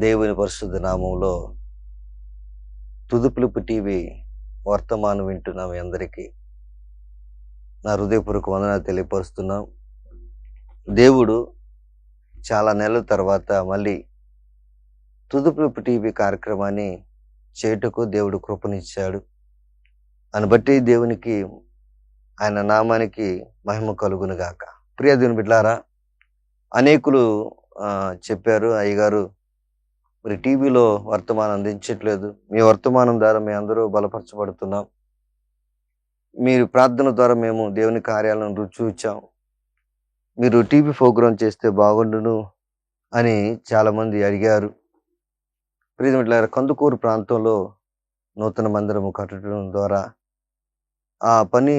దేవుని పరిశుద్ధ నామంలో తుది పిలుపు టీవీ వర్తమానం వింటున్న మీ అందరికీ నా హృదయపూర్వక వందనాలు తెలియపరుస్తున్నాం. దేవుడు చాలా నెలల తర్వాత మళ్ళీ తుది పిలుపు టీవీ కార్యక్రమాన్ని చేయుటకు దేవుడు కృపనిచ్చాడు. అని బట్టి దేవునికి, ఆయన నామానికి మహిమ కలుగును గాక. ప్రియ దేవుని బిడ్డలారా, అనేకులు చెప్పారు, అయ్యగారు మరి టీవీలో వర్తమానం అందించట్లేదు. మీ వర్తమానం ద్వారా మేము అందరూ బలపరచబడుతున్నాం, మీరు ప్రార్థన ద్వారా మేము దేవుని కార్యాలను రుచి చూచాం, మీరు టీవీ ప్రోగ్రాం చేస్తే బాగుండును అని చాలామంది అడిగారు. ప్రియమిట్ల కందుకూరు ప్రాంతంలో నూతన మందిరము కట్టడం ద్వారా, ఆ పని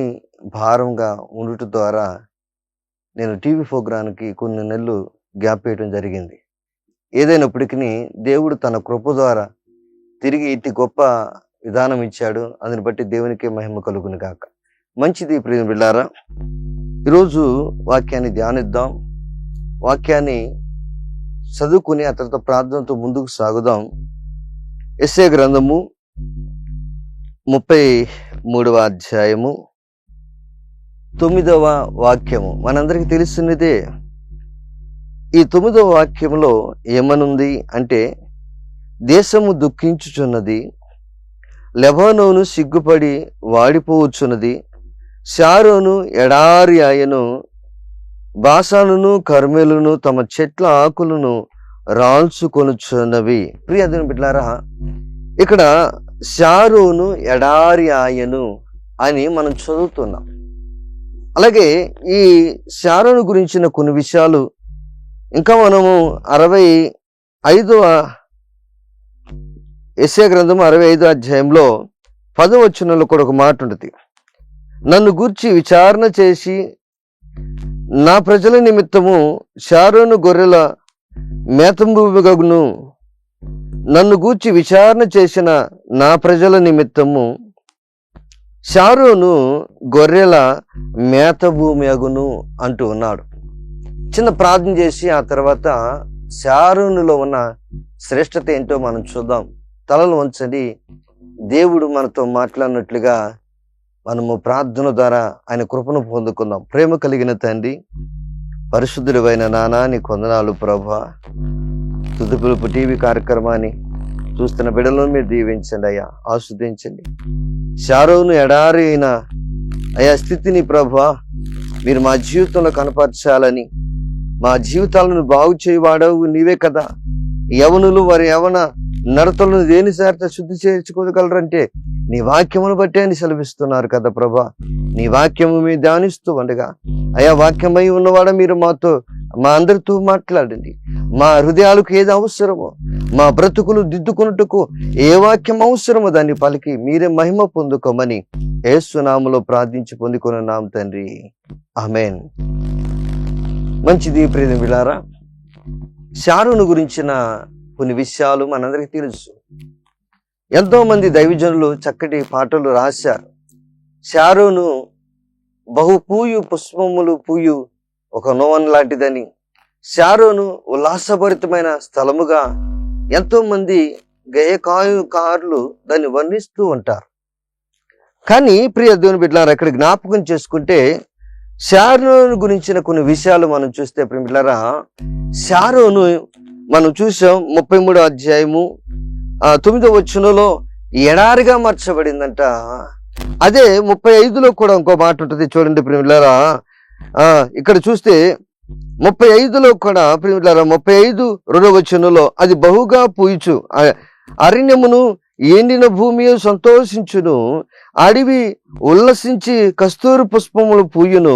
భారంగా ఉండటం ద్వారా నేను టీవీ ప్రోగ్రాంకి కొన్ని నెలలు గ్యాప్ వేయడం జరిగింది. ఏదైనప్పటికీ దేవుడు తన కృప ద్వారా తిరిగి ఇట్టి గొప్ప విధానం ఇచ్చాడు. అందుని బట్టి దేవునికే మహిమ కలుగును గాక. మంచిది ప్రియ బిడ్డలారా, ఈరోజు వాక్యాన్ని ధ్యానిద్దాం. వాక్యాన్ని చదువుకుని ఆ తర్వాత ప్రార్థనతో ముందుకు సాగుదాం. యెషయా గ్రంథము 33వ అధ్యాయము 9వ వాక్యము మనందరికీ తెలుసున్నదే. ఈ 9వ వాక్యంలో ఏమనుంది అంటే, దేశము దుఃఖించుచున్నది, లెబానోను సిగ్గుపడి వాడిపోవచ్చున్నది, షారోను ఎడారి ఆయను, బాషానును కర్మెలును తమ చెట్ల ఆకులను రాల్చుకొనుచున్నవి. ప్రియ దేవుని బిడ్డలారా, ఇక్కడ షారోను ఎడారి ఆయను అని మనం చదువుతున్నాం. అలాగే ఈ షారోను గురించిన కొన్ని విషయాలు ఇంకా మనము 65వ యెషయా గ్రంథము 65వ అధ్యాయంలో 10వ వచనంలో కూడా ఒక మాట ఉంటుంది. నన్ను గూర్చి విచారణ చేసి నా ప్రజల నిమిత్తము షారోను గొర్రెల మేతభూమిగను, నన్ను గూర్చి విచారణ చేసిన నా ప్రజల నిమిత్తము షారోను గొర్రెల మేతభూమి అగును అంటూ ఉన్నాడు. చిన్న ప్రార్థన చేసి ఆ తర్వాత షారోనులో ఉన్న శ్రేష్టత ఏంటో మనం చూద్దాం. తలలు వంచండి. దేవుడు మనతో మాట్లాడినట్లుగా మనము ప్రార్థన ద్వారా ఆయన కృపను పొందుకుందాం. ప్రేమ కలిగిన తండ్రి, పరిశుద్ధుడైన నాన్న, నీకు వందనాలు ప్రభువా. తుది పిలుపు టీవీ కార్యక్రమాన్ని చూస్తున్న బిడ్డలను మీరు దీవించండి అయ్యా, ఆస్వాదించండి. షారోను ఎడారి అయిన అయ్యా స్థితిని ప్రభువా మీరు మా జీవితంలో కనపరచాలని, మా జీవితాలను బాగు చేయవాడవు నీవే కదా. యవనులు వారి యవన నడతలను దేని చేత శుద్ధి చేర్చుకోగలరంటే నీ వాక్యమును బట్టే అని సెలవిస్తున్నారు కదా ప్రభా. నీ వాక్యము మీరు ధ్యానిస్తూ ఉండగా అయా వాక్యమై ఉన్నవాడ మీరు మాతో, మా అందరితో మాట్లాడండి. మా హృదయాలకు ఏది అవసరమో, మా బ్రతుకులు దిద్దుకున్నట్టుకు ఏ వాక్యం అవసరమో దాన్ని పలికి మీరే మహిమ పొందుకోమని యేసు నామములో ప్రార్థించి పొందుకున్నాం తండ్రి, ఆమేన్. మంచిది ప్రియ బిడ్డలారా, షారోను గురించిన కొన్ని విషయాలు మనందరికీ తెలుసు. ఎంతో మంది దైవజనులు చక్కటి పాటలు రాశారు. షారోను బహు పూయు పుష్పములు పూయు ఒక నోవన్ లాంటిదని, షారోను ఉల్లాసభరితమైన స్థలముగా ఎంతో మంది గేయకారులు దాన్ని వర్ణిస్తూ ఉంటారు. కానీ ప్రియ దేవుని బిడ్డలారా, ఇక్కడ జ్ఞాపకం చేసుకుంటే షారోను గురించిన కొన్ని విషయాలు మనం చూస్తే ప్రియ బిడ్డలారా, షారోను మనం చూసాం 33వ అధ్యాయము 9వ వచనంలో ఎడారిగా మార్చబడిందంట. అదే 35లో కూడా ఇంకో మాట ఉంటుంది చూడండి ప్రియ బిడ్డలారా. ఇక్కడ చూస్తే 35లో కూడా ప్రియ బిడ్డలారా 35 వచనంలో అది బహుగా పూయిచు, అరణ్యమును ఎండిన భూమి సంతోషించును, అడవి ఉల్లసించి కస్తూరి పుష్పములు పూయును,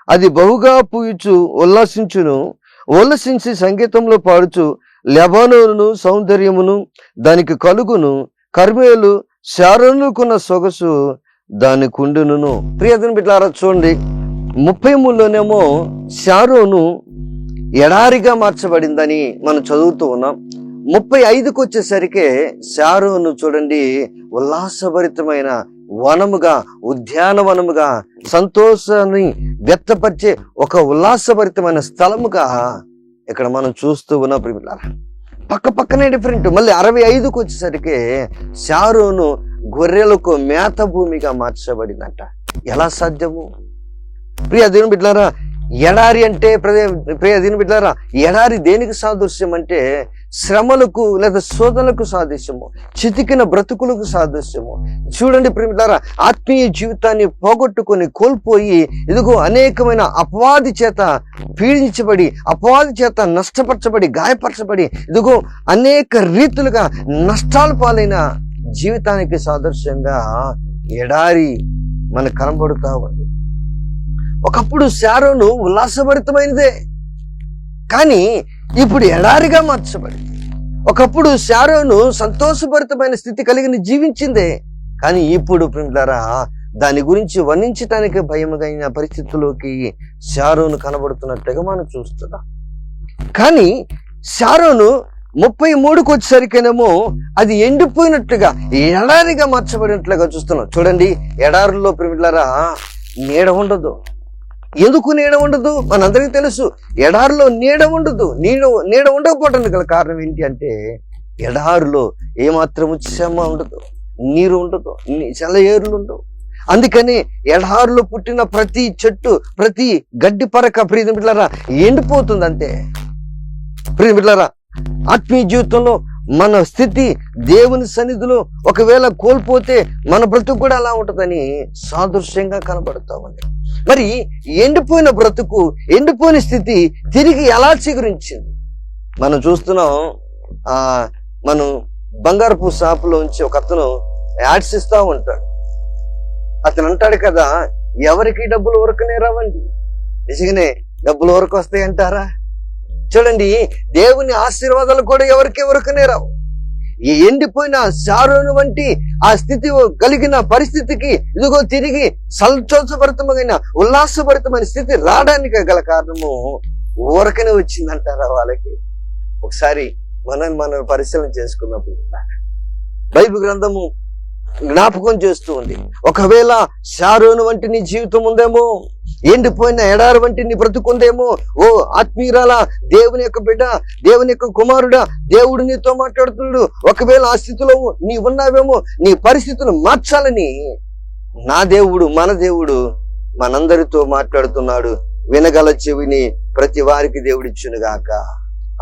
అది బహుగా పూయుచు ఉల్లసించును, ఉల్లసించి సంగీతంలో పాడుచు లెబానోను సౌందర్యమును దానికి కలుగును, కర్మేలు షారోనుకున్న సొగసు దాని కుండును. ప్రియదని బిడ్డలారా చూడండి, 33లోనేమో షారోను ఎడారిగా మార్చబడిందని మనం చదువుతూ ఉన్నాం. 35కి వచ్చేసరికి షారోను చూడండి ఉల్లాసభరితమైన వనముగా, ఉద్యానవనముగా, సంతోషాన్ని వ్యక్తపరిచే ఒక ఉల్లాసభరితమైన స్థలముగా ఇక్కడ మనం చూస్తూ ఉన్నాం ప్రియులారా. పక్క పక్కనే డిఫరెంట్. మళ్ళీ 65కి వచ్చేసరికి షారోను గొర్రెలకు మేత భూమిగా మార్చబడిందంట. ఎలా సాధ్యము? ప్రియ దేవుని బిడ్డలారా, ఎడారి అంటే ప్రియ దేవుని బిడ్డలారా, ఎడారి దేనికి సాదృశ్యం అంటే శ్రమలకు లేదా శోధనలకు సాదృశ్యము, చితికిన బ్రతుకులకు సాదృశ్యము. చూడండి ప్రియ బిడ్డలారా, ఆత్మీయ జీవితాన్ని పోగొట్టుకొని కోల్పోయి ఇదిగో అనేకమైన అపవాది చేత పీడించబడి, అపవాది చేత నష్టపరచబడి, గాయపరచబడి, ఇదిగో అనేక రీతులుగా నష్టాలు పాలైన జీవితానికి సాదృశ్యంగా ఎడారి మనకు కనబడుతూ ఉంది. ఒకప్పుడు షారోను ఉల్లాసభరితమైనదే, కానీ ఇప్పుడు ఎడారిగా మార్చబడింది. ఒకప్పుడు షారోను సంతోషభరితమైన స్థితి కలిగిన జీవించిందే, కానీ ఇప్పుడు ప్రియులారా దాని గురించి వర్ణించటానికి భయమైన పరిస్థితుల్లోకి షారోను కనబడుతున్నట్టుగా మనం చూస్తున్నాం. కానీ షారోను 33కి వచ్చేసరికేనేమో అది ఎండిపోయినట్టుగా ఎడారిగా మార్చబడినట్లుగా చూస్తున్నాం. చూడండి, ఎడారుల్లో ప్రియులారా నీడ ఉండదు. ఎందుకు నీడ ఉండదు? మనందరికీ తెలుసు, ఎడారిలో నీడ ఉండదు. నీడ ఉండకపోవడానికి గల కారణం ఏంటి అంటే ఎడారిలో ఏమాత్రము చెమ్మ ఉండదు, నీరు ఉండదు, సెలయేరులు ఉండవు. అందుకని ఎడారిలో పుట్టిన ప్రతి చెట్టు, ప్రతి గడ్డి పరక ప్రియ బిడ్డలారా ఎండిపోతుంది అంతే. ప్రియ బిడ్డలారా, ఆత్మీయ జీవితంలో మన స్థితి దేవుని సన్నిధిలో ఒకవేళ కోల్పోతే మన బ్రతుకు కూడా అలా ఉంటుందని సాదృశ్యంగా కనబడుతూ ఉంది. మరి ఎండిపోయిన బ్రతుకు, ఎండిపోయిన స్థితి తిరిగి ఎలా చిగురించింది మనం చూస్తున్నాం. మనం బంగారపు షాపులోంచి ఒక అతను యాడ్స్ ఇస్తూ ఉంటాడు. అతను అంటాడు కదా, ఎవరికి డబ్బులు ఊరకనే రావండి. నిజంగానే డబ్బులు ఊరకు వస్తాయి అంటారా? చూడండి, దేవుని ఆశీర్వాదాలు కూడా ఎవరికి ఊరకనే రావు. ఈ ఎండిపోయిన షారోను వంటి ఆ స్థితి కలిగిన పరిస్థితికి ఇదిగో తిరిగి సంతోషభరితమైన ఉల్లాసభరితమైన స్థితి రావడానికి గల కారణము ఊరకనే వచ్చిందంటారా వాళ్ళకి? ఒకసారి మనం పరిశీలన చేసుకున్నప్పుడు బైబిల్ గ్రంథము జ్ఞాపకం చేస్తూ ఉంది. ఒకవేళ షారోను వంటి నీ జీవితం ఉందేమో, ఎండిపోయిన ఎడారి వంటి నీ బ్రతుకుందేమో. ఓ ఆత్మీయురాలా, దేవుని యొక్క బిడ్డ, దేవుని యొక్క కుమారుడా, దేవుడు నీతో మాట్లాడుతున్నాడు. ఒకవేళ ఆ స్థితిలో నీ ఉన్నావేమో, నీ పరిస్థితులు మార్చాలని నా దేవుడు, మన దేవుడు మనందరితో మాట్లాడుతున్నాడు. వినగల చెవిని ప్రతి వారికి దేవుడిచ్చునుగాక.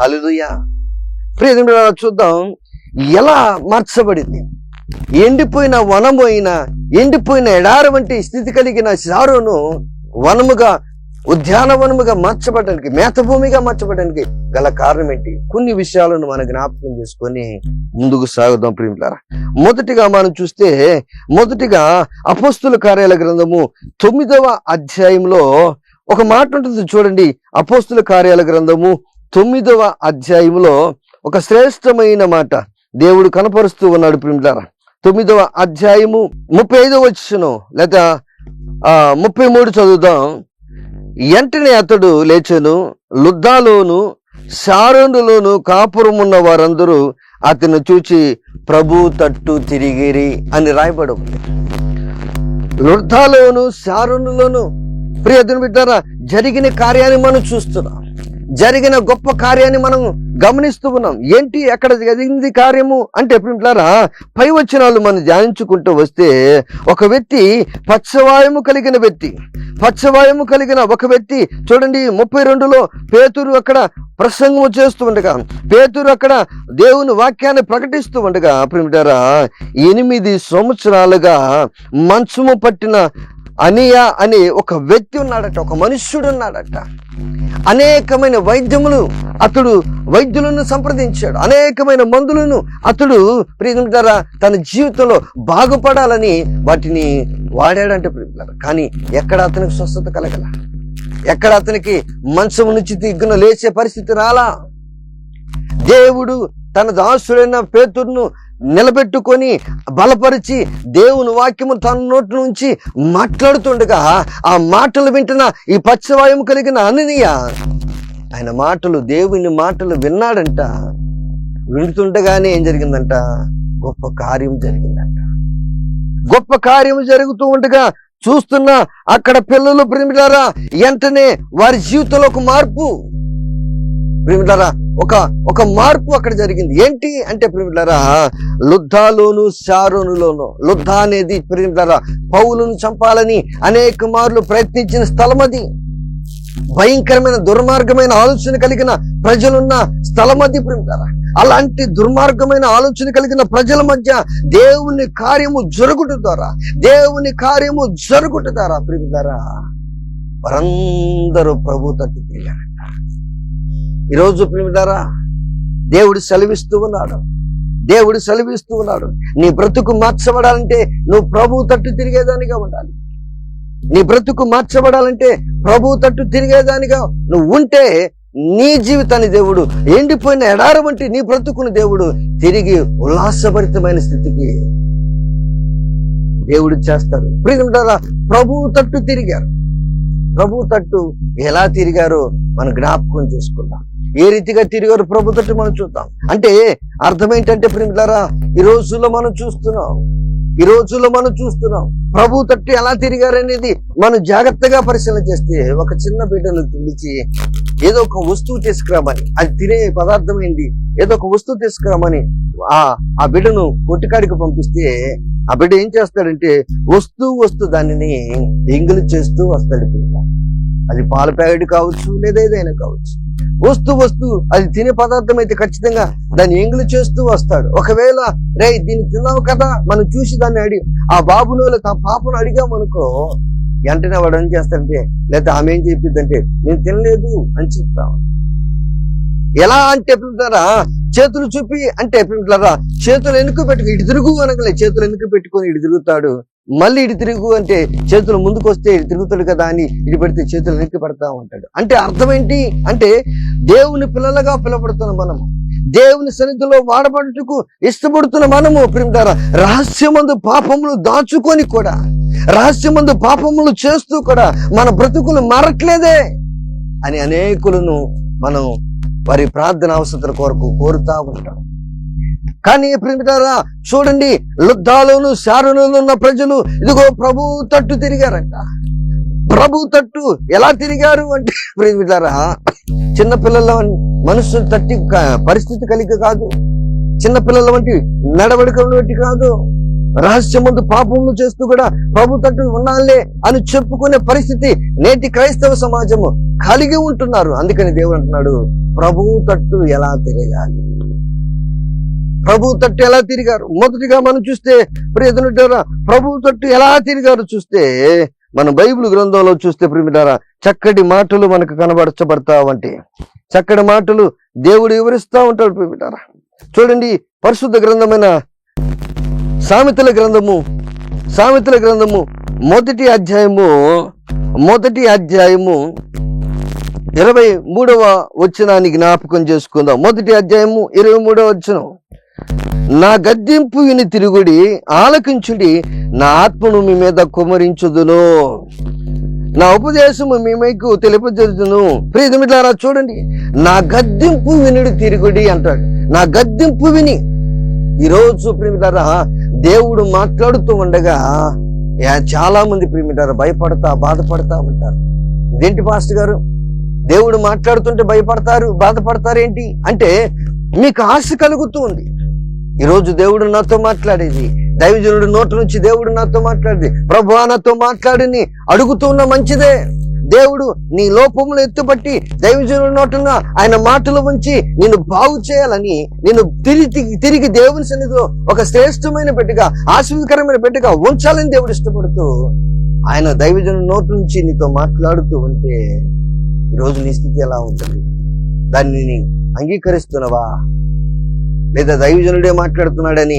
హల్లెలూయా. ప్రియమైన చూద్దాం ఎలా మార్చబడింది. ఎండిపోయిన వనమైన, ఎండిపోయిన ఎడారి వంటి స్థితి కలిగిన షారోను వనముగా, ఉద్యానవనముగా మార్చబడడానికి, మేతభూమిగా మార్చబడడానికి గల కారణం ఏంటి? కొన్ని విషయాలను మనం జ్ఞాపకం చేసుకొని ముందుకు సాగుదాం ప్రియులారా. మొదటిగా మనం చూస్తే, మొదటిగా అపోస్తుల కార్యాల గ్రంథము 9వ అధ్యాయంలో ఒక మాట ఉంటుంది చూడండి. అపోస్తుల కార్యాల గ్రంథము 9వ అధ్యాయంలో ఒక శ్రేష్టమైన మాట దేవుడు కనపరుస్తూ ఉన్నాడు ప్రియులారా. 9వ అధ్యాయము 35వ వచనం లేదా 33 చదువుదాం. వెంటనే అతడు లేచెను, లుద్దాలోను షారోనులోను కాపురమున్న వారందరూ అతను చూచి ప్రభు తట్టు తిరిగిరి అని రాయబడి ఉంది. లుద్దాలోను షారోనులోను ప్రియ దేవుని బిడ్డలారా జరిగిన కార్యాన్ని మనం చూస్తున్నాం. జరిగిన గొప్ప కార్యాన్ని మనం గమనిస్తూ ఉన్నాం. ఏంటి అక్కడ జరిగింది కార్యము అంటే ప్రియులారా, పై వచనాలు మనం ధ్యానించుకుంటూ వస్తే ఒక వ్యక్తి పక్షవాయము కలిగిన వ్యక్తి, పక్షవాయము కలిగిన ఒక వ్యక్తి చూడండి 32లో పేతురు అక్కడ ప్రసంగము చేస్తూ ఉండగా, పేతురు అక్కడ దేవుని వాక్యాన్ని ప్రకటిస్తూ ఉండగా ప్రియులారా 8 సంవత్సరాలుగా మంచము పట్టిన అనియా అనే ఒక వ్యక్తి ఉన్నాడట, ఒక మనుష్యుడు ఉన్నాడట. అనేకమైన వైద్యులను సంప్రదించాడు, అనేకమైన మందులను అతడు ప్రియులారా తన జీవితంలో బాగుపడాలని వాటిని వాడాడంటే ప్రియులారా. కానీ ఎక్కడ అతనికి స్వస్థత కలగల, ఎక్కడ అతనికి మంచం నుంచి దిగ్గున లేచే పరిస్థితి రాలా. దేవుడు తన దాసుడైన పేతురును నిలబెట్టుకొని బలపరిచి దేవుని వాక్యము తన నోటి నుంచి మాట్లాడుతుండగా ఆ మాటలు వింటున్న ఈ పక్షవాయం కలిగిన అననీయ ఆయన మాటలు, దేవుని మాటలు విన్నాడంట. వింటుండగానే ఏం జరిగిందంట? గొప్ప కార్యం జరిగిందంట. గొప్ప కార్యం జరుగుతూ ఉండగా చూస్తున్న అక్కడ పిల్లలు ప్రియులారా వెంటనే వారి జీవితంలో ఒక మార్పు. ప్రియులారా ఒక మార్పు అక్కడ జరిగింది. ఏంటి అంటే ప్రియులారా, లుద్దాలోను శారోనులోను, లుద్దా అనేది ప్రియులారా పౌలును చంపాలని అనేక మార్లు ప్రయత్నించిన స్థలం అది. భయంకరమైన దుర్మార్గమైన ఆలోచన కలిగిన ప్రజలున్న స్థలం అది ప్రియులారా. అలాంటి దుర్మార్గమైన ఆలోచన కలిగిన ప్రజల మధ్య దేవుని కార్యము జరుగుట ద్వారా ప్రియులారా వారందరూ ప్రభు తట్టు తిరిగారంట. ఈరోజు ప్రియులారా దేవుడు సెలవిస్తూ ఉన్నాడు, నీ బ్రతుకు మార్చబడాలంటే నువ్వు ప్రభు తట్టు తిరిగేదానిగా ఉండాలి. నీ బ్రతుకు మార్చబడాలంటే ప్రభు తట్టు తిరిగేదానిగా నువ్వు ఉంటే నీ జీవితాన్ని దేవుడు ఎండిపోయిన ఎడారి వంటి నీ బ్రతుకుని దేవుడు తిరిగి ఉల్లాసభరితమైన స్థితికి దేవుడు చేస్తాడు. ప్రియులారా ప్రభు తట్టు తిరిగారు. ప్రభు తట్టు ఎలా తిరిగారో మనం జ్ఞాపకం చేసుకుందాం. ఏ రీతిగా తిరిగారు ప్రభు తట్టు మనం చూద్దాం. అంటే అర్థం ఏంటంటే ప్రియులారా ఈ రోజుల్లో మనం చూస్తున్నాం ప్రభు తట్టు ఎలా తిరిగారనేది మనం జాగ్రత్తగా పరిశీలన చేస్తే, ఒక చిన్న బిడ్డను పిలిచి ఏదో ఒక వస్తువు తీసుకురామని, అది తినే పదార్థం ఏంటి, ఏదో ఒక వస్తువు తీసుకురామని ఆ బిడ్డను కొట్టికాడికి పంపిస్తే ఆ బిడ్డ ఏం చేస్తాడంటే వస్తూ దానిని ఎంగిలి చేస్తూ వస్తాడు. అది పాల ప్యాకెట్ కావచ్చు, లేదా ఏదైనా కావచ్చు. వస్తూ అది తినే పదార్థం అయితే ఖచ్చితంగా దాన్ని ఎంగిలి చేస్తూ వస్తాడు. ఒకవేళ దీన్ని తిన్నావు కదా మనం చూసి దాన్ని ఆ బాబును లేదా ఆ పాపను అడిగామనుకో, వెంటనే వాడు ఏం చేస్తాడంటే, లేదా ఆమె ఏం చెప్పిద్దంటే నేను తినలేదు అని చెప్తాను. ఎలా అంటే పిలుతారా చేతులు చూపి, అంటే పిలుతారా చేతులు ఎందుకు పెట్టుకు ఇటు తిరుగు అనగలే, చేతులు ఎందుకు పెట్టుకొని ఇటు తిరుగుతాడు. మళ్ళీ ఇటు తిరుగు అంటే చేతులు ముందుకు వస్తే ఇటు తిరుగుతాడు కదా అని ఇటు పెడితే చేతులు వెనక్కి పడతా ఉంటాడు. అంటే అర్థం ఏంటి అంటే దేవుని పిల్లలుగా పిలబడుతున్న మనము, దేవుని సన్నిధిలో వాడబడుటకు ఇష్టపడుతున్న మనము ప్రియులారా రహస్యమందు పాపములు దాచుకొని కూడా, రహస్యమందు పాపములు చేస్తూ కూడా మన బ్రతుకులు మారట్లేదే అని అనేకులను మనం వారి ప్రార్థన అవసరతల కొరకు కోరుతా ఉంటాం. కానీ ప్రియులారా చూడండి, లుద్దాలోను శారోనులో ఉన్న ప్రజలు ఇదిగో ప్రభు తట్టు తిరిగారంట. ప్రభు తట్టు ఎలా తిరిగారు అంటే ప్రియులారా చిన్నపిల్లల మనసు తట్టి పరిస్థితి కలిగి కాదు, చిన్నపిల్లల వంటి నడవడిక వంటి కాదు, రహస్యమందు పాపములు చేస్తూ కూడా ప్రభు తట్టు ఉండాలే అని చెప్పుకునే పరిస్థితి నేటి క్రైస్తవ సమాజము కలిగి ఉంటున్నారు. అందుకని దేవుడు అంటున్నాడు ప్రభు తట్టు ఎలా తిరగాలి, ప్రభు తట్టు ఎలా తిరిగారు. మొదటిగా మనం చూస్తే ప్రియతనుడారా ప్రభు తట్టు ఎలా తిరిగారు చూస్తే మన బైబిల్ గ్రంథంలో చూస్తే ప్రియమిటారా చక్కటి మాటలు మనకు కనబరచబడతావంటే, చక్కటి మాటలు దేవుడు వివరిస్తూ ఉంటాడు ప్రియమిటారా. చూడండి పరిశుద్ధ గ్రంథమైన సామెతల గ్రంథము మొదటి అధ్యాయము 23వ వచనాన్ని జ్ఞాపకం చేసుకుందాం. మొదటి అధ్యాయము 23వ వచనం, నా గద్దింపు విని తిరుగుడి, ఆలకించుడి, నా ఆత్మను మీ మీద కుమ్మరించుదును, నా ఉపదేశము మీ మీకు తెలియజేయుదును. ప్రియమిత్రులారా చూడండి, నా గద్దింపు వినుడి తిరుగుడి అంటాడు. నా గద్దింపు విని. ఈరోజు ప్రియమిత్రులారా దేవుడు మాట్లాడుతూ ఉండగా చాలా మంది ప్రియమిత్రులారా బాధపడతా ఉంటారు. ఇదేంటి పాస్టర్ గారు దేవుడు మాట్లాడుతుంటే బాధపడతారు ఏంటి అంటే మీకు ఆశ కలుగుతూ ఉంది. ఈరోజు దేవుడు నాతో మాట్లాడేది, దైవజనుడు నోటి నుంచి దేవుడు నాతో మాట్లాడేది, ప్రభువా నాతో మాట్లాడిని అడుగుతూ ఉన్న మంచిదే. దేవుడు నీ లోపములు ఎత్తుపట్టి దైవజనుడి నోటున ఆయన మాటలు ఉంచి నిన్ను బాగు చేయాలని, నిన్ను తిరిగి దేవుని సన్నిధిలో ఒక శ్రేష్టమైన బిడ్డగా, ఆశీర్వాదకరమైన బిడ్డగా ఉంచాలని దేవుడు ఇష్టపడుతూ ఆయన దైవజనుడి నోటి నుంచి నీతో మాట్లాడుతూ ఉంటే ఈరోజు నీ స్థితి ఎలా ఉంటుంది? దాన్ని అంగీకరిస్తున్నావా, లేదా దైవజనుడే మాట్లాడుతున్నాడని